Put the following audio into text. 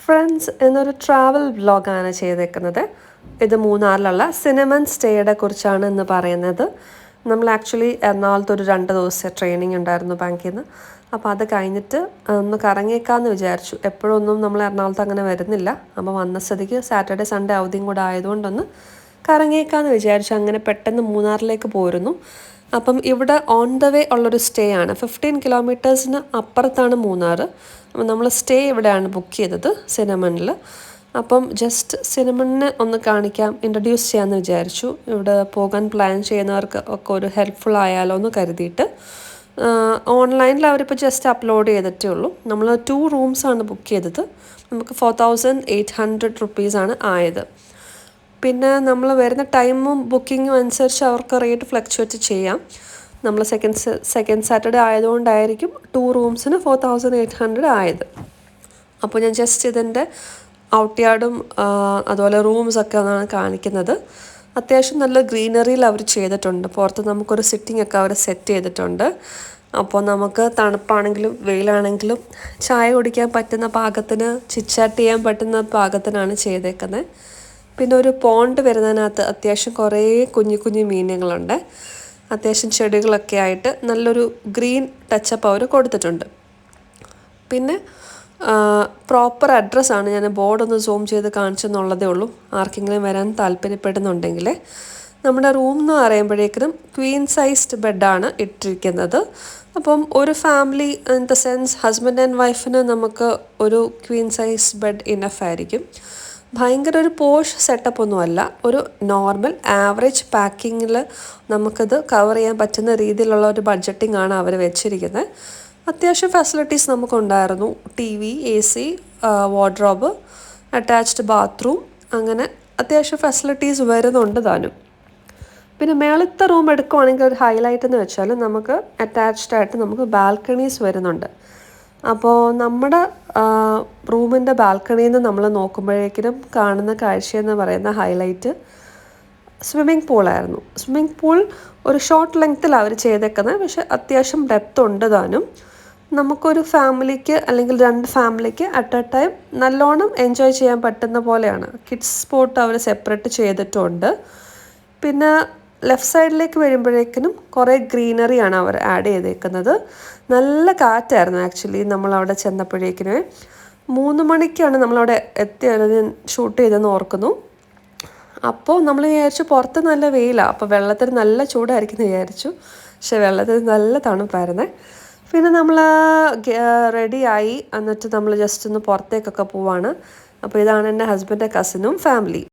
Friends എന്നൊരു travel വ്ലോഗാണ് ചെയ്തേക്കുന്നത്. ഇത് മൂന്നാറിലുള്ള സിനമൺ സ്റ്റേയുടെ കുറിച്ചാണ് ഇന്ന് പറയുന്നത്. നമ്മൾ ആക്ച്വലി എറണാകുളത്ത് ഒരു 2 ദിവസത്തെ ട്രെയിനിങ് ഉണ്ടായിരുന്നു ബാങ്കിൽ നിന്ന്. അപ്പോൾ അത് കഴിഞ്ഞിട്ട് ഒന്ന് കറങ്ങിയേക്കാമെന്ന് വിചാരിച്ചു. എപ്പോഴൊന്നും നമ്മൾ എറണാകുളത്ത് അങ്ങനെ വരുന്നില്ല. അപ്പോൾ വന്ന സ്ഥിതിക്ക് സാറ്റർഡേ സൺഡേ അവധിയും കൂടെ ആയതുകൊണ്ടൊന്ന് കറങ്ങിയേക്കാമെന്ന് വിചാരിച്ചു. അങ്ങനെ പെട്ടെന്ന് മൂന്നാറിലേക്ക് പോരുന്നു. അപ്പം ഇവിടെ ഓൺ ദ വേ ഉള്ളൊരു സ്റ്റേ ആണ്. 15 കിലോമീറ്റേഴ്സിന് അപ്പുറത്താണ് മൂന്നാർ. അപ്പം നമ്മൾ സ്റ്റേ ഇവിടെയാണ് ബുക്ക് ചെയ്തത്, സിനമണിൽ. അപ്പം ജസ്റ്റ് സിനമണിനെ ഒന്ന് കാണിക്കാം, ഇൻട്രൊഡ്യൂസ് ചെയ്യാമെന്ന് വിചാരിച്ചു. ഇവിടെ പോകാൻ പ്ലാൻ ചെയ്യുന്നവർക്ക് ഒക്കെ ഒരു ഹെൽപ്ഫുൾ ആയാലോ എന്ന് കരുതിയിട്ട്. ഓൺലൈനിൽ അവരിപ്പോൾ ജസ്റ്റ് അപ്ലോഡ് ചെയ്തിട്ടേ ഉള്ളൂ. നമ്മൾ 2 റൂംസാണ് ബുക്ക് ചെയ്തത്. നമുക്ക് 4800 റുപ്പീസാണ് ആയത്. പിന്നെ നമ്മൾ വരുന്ന ടൈമും ബുക്കിങ്ങും അനുസരിച്ച് അവർക്ക് റേറ്റ് ഫ്ലക്ച്വേറ്റ് ചെയ്യാം. നമ്മൾ സെക്കൻഡ് സാറ്റർഡേ ആയതുകൊണ്ടായിരിക്കും 2 റൂംസിന് 4800 ആയത്. അപ്പോൾ ഞാൻ ജസ്റ്റ് ഇതിൻ്റെ ഔട്ട് യാർഡും അതുപോലെ റൂംസൊക്കെ ഒന്നാണ് കാണിക്കുന്നത്. അത്യാവശ്യം നല്ല ഗ്രീനറിയിൽ അവർ ചെയ്തിട്ടുണ്ട്. പുറത്ത് നമുക്കൊരു സിറ്റിംഗ് ഒക്കെ അവർ സെറ്റ് ചെയ്തിട്ടുണ്ട്. അപ്പോൾ നമുക്ക് തണുപ്പാണെങ്കിലും വെയിലാണെങ്കിലും ചായ കുടിക്കാൻ പറ്റുന്ന പാകത്തിന്, ചിറ്റാറ്റ് ചെയ്യാൻ പറ്റുന്ന പാകത്തിനാണ് ചെയ്തേക്കുന്നത്. പിന്നെ ഒരു പോണ്ട് വരുന്നതിനകത്ത് അത്യാവശ്യം കുറേ കുഞ്ഞു കുഞ്ഞു മീനുകളുണ്ട്. അത്യാവശ്യം ചെടികളൊക്കെ ആയിട്ട് നല്ലൊരു ഗ്രീൻ ടച്ചപ്പ് അവർ കൊടുത്തിട്ടുണ്ട്. പിന്നെ പ്രോപ്പർ അഡ്രസ്സാണ്, ഞാൻ ബോർഡൊന്ന് സൂം ചെയ്ത് കാണിച്ചെന്നുള്ളതേ ഉള്ളൂ. ആർക്കെങ്കിലും വരാൻ താല്പര്യപ്പെടുന്നുണ്ടെങ്കിൽ. നമ്മുടെ റൂം എന്ന് പറയുമ്പോഴേക്കും ക്വീൻ സൈസ്ഡ് ബെഡാണ് ഇട്ടിരിക്കുന്നത്. അപ്പം ഒരു family in the sense husband and വൈഫിന് നമുക്ക് ഒരു ക്വീൻ സൈസ് ബെഡ് ഇനഫ് ആയിരിക്കും. ഭയങ്കര ഒരു പോഷ് സെറ്റപ്പ് ഒന്നുമല്ല, ഒരു നോർമൽ ആവറേജ് പാക്കിങ്ങിൽ നമുക്കിത് കവർ ചെയ്യാൻ പറ്റുന്ന രീതിയിലുള്ള ഒരു ബഡ്ജറ്റിംഗ് ആണ് അവർ വെച്ചിരിക്കുന്നത്. അത്യാവശ്യം ഫെസിലിറ്റീസ് നമുക്കുണ്ടായിരുന്നു. TV, AC, wardrobe, attached bathroom, അങ്ങനെ അത്യാവശ്യം ഫെസിലിറ്റീസ് വരുന്നുണ്ട് താനും. പിന്നെ മേളത്തെ റൂം എടുക്കുവാണെങ്കിൽ ഒരു ഹൈലൈറ്റ് എന്ന് വെച്ചാൽ നമുക്ക് അറ്റാച്ച്ഡ് ആയിട്ട് നമുക്ക് ബാൽക്കണീസ് വരുന്നുണ്ട്. അപ്പോൾ നമ്മുടെ റൂമിൻ്റെ ബാൽക്കണിയിൽ നിന്ന് നമ്മൾ നോക്കുമ്പോഴേക്കും കാണുന്ന കാഴ്ചയെന്ന് പറയുന്ന ഹൈലൈറ്റ് സ്വിമ്മിംഗ് പൂളായിരുന്നു. സ്വിമ്മിംഗ് പൂൾ ഒരു ഷോർട്ട് ലെങ്ത്തിൽ അവർ ചെയ്തേക്കുന്നത്, പക്ഷെ അത്യാവശ്യം ഡെപ്ത് ഉണ്ട് താനും. നമുക്കൊരു ഫാമിലിക്ക് അല്ലെങ്കിൽ 2 ഫാമിലിക്ക് അറ്റ് എ ടൈം നല്ലോണം എൻജോയ് ചെയ്യാൻ പറ്റുന്ന പോലെയാണ്. കിഡ്സ് സ്പോട്ട് അവർ സെപ്പറേറ്റ് ചെയ്തിട്ടുണ്ട്. പിന്നെ ലെഫ്റ്റ് സൈഡിലേക്ക് വരുമ്പോഴേക്കിനും കുറേ ഗ്രീനറിയാണ് അവർ ആഡ് ചെയ്തേക്കുന്നത്. നല്ല കാറ്റായിരുന്നു ആക്ച്വലി നമ്മളവിടെ ചെന്നപ്പോഴേക്കിനും. 3 മണിക്കാണ് നമ്മളവിടെ എത്തിയത്, ഞാൻ ഷൂട്ട് ചെയ്തെന്ന് ഓർക്കുന്നു. അപ്പോൾ നമ്മൾ വിചാരിച്ചു പുറത്ത് നല്ല വെയിലാണ്, അപ്പോൾ വെള്ളത്തിന് നല്ല ചൂടായിരിക്കും എന്ന് വിചാരിച്ചു. പക്ഷെ വെള്ളത്തിന് നല്ല തണുപ്പായിരുന്നേ. പിന്നെ നമ്മൾ റെഡിയായി, എന്നിട്ട് നമ്മൾ ജസ്റ്റ് ഒന്ന് പുറത്തേക്കൊക്കെ പോവാണ്. അപ്പോൾ ഇതാണ് എൻ്റെ ഹസ്ബൻഡിൻ്റെ കസിനും ഫാമിലി.